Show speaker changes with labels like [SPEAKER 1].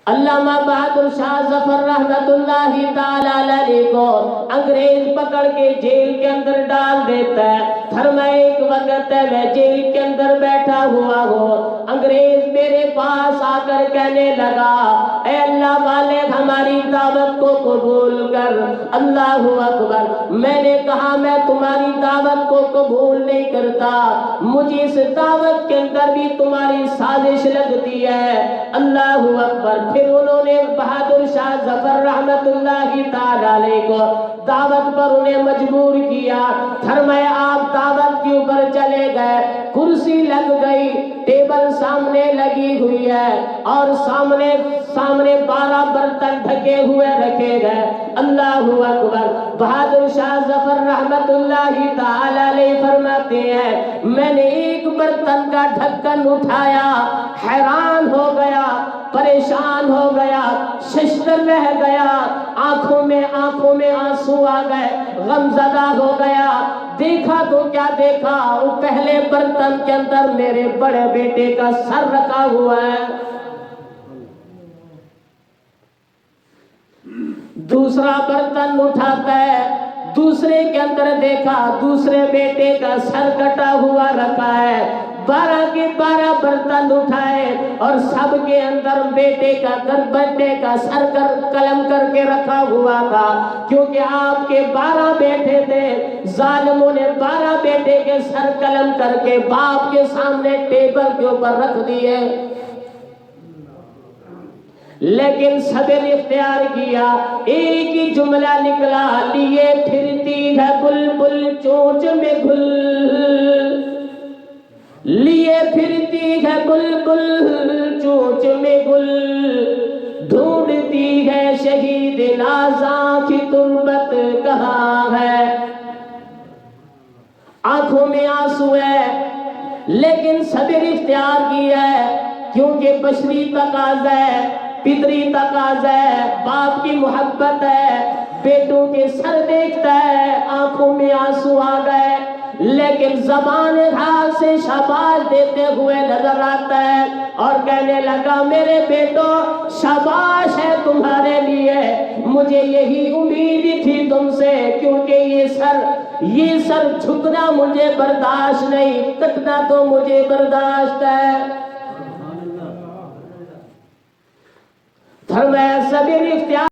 [SPEAKER 1] علامہ بہادر شاہ ظفر رحمت اللہ تعالی علیہ کو انگریز پکڑ کے جیل کے اندر ڈال دیتا ہے۔ فرمایا ایک وقت ہے میں جیل کے اندر بیٹھا ہوا ہوں، انگریز میرے پاس آ کر کہنے لگا اے اللہ والے ہماری دعوت کو قبول کر۔ اللہ اکبر۔ میں نے کہا میں تمہاری دعوت کو قبول نہیں کرتا، مجھے اس دعوت کے اندر بھی تمہاری سازش لگتی ہے۔ اللہ اکبر۔ پھر انہوں نے بہادر شاہ ظفر رحمت اللہ تعالی علیہ کو دعوت پر انہیں مجبور کیا۔ فرمایا آپ دعوت کے اوپر چلے گئے، کرسی لگ گئی، ٹیبل سامنے لگی ہوئی ہے اور سامنے 12 برتن ڈھکے ہوئے رکھے گئے۔ اللہ اکبر۔ بہادر شاہ ظفر رحمت اللہ تعالی علیہ فرماتے ہیں میں نے ایک برتن کا ڈھکن اٹھایا، حیران ہو گیا، پریشان ہو گیا، ششدر رہ گیا، آنکھوں میں آنسو آ گئے، غمزدہ ہو گیا۔ دیکھا تو کیا دیکھا، وہ پہلے برتن کے اندر میرے بڑے بیٹے کا سر رکھا ہوا ہے، دوسرا برتن اٹھاتا ہے، دوسرے کے اندر دیکھا دوسرے بیٹے کا سر کٹا ہوا رکھا ہے۔ 12 کے 12 برتن اٹھائے اور سب کے اندر بیٹے کا سر قلم کر کے رکھا ہوا تھا، کیونکہ آپ کے 12 بیٹے تھے، ظالموں نے 12 بیٹے کے سر قلم کر کے باپ کے سامنے ٹیبل کے اوپر رکھ دیے۔ لیکن صبر اختیار کیا، ایک ہی جملہ نکلا، لیے پھرتی ہے بلبل چونچ میں گل، لیے پھرتی ہے بلبل چونچ میں گل، ڈھونڈتی ہے شہید نازاں کی تربت کہاں ہے۔ آنکھوں میں آنسو ہے لیکن صبر اختیار کیا ہے، کیونکہ بشری تقاضا ہے، فطری تقاضا ہے، باپ کی محبت ہے، بیٹوں کے سر دیکھتا ہے، آنکھوں میں آنسو آ گئے، لیکن زبان حال سے شاباش دیتے ہوئے نظر آتا ہے اور کہنے لگا میرے بیٹو شاباش ہے تمہارے لیے، مجھے یہی امید تھی تم سے، کیونکہ یہ سر جھکنا مجھے برداشت نہیں، کٹنا تو مجھے برداشت ہے۔ فرمایا صبر اختیار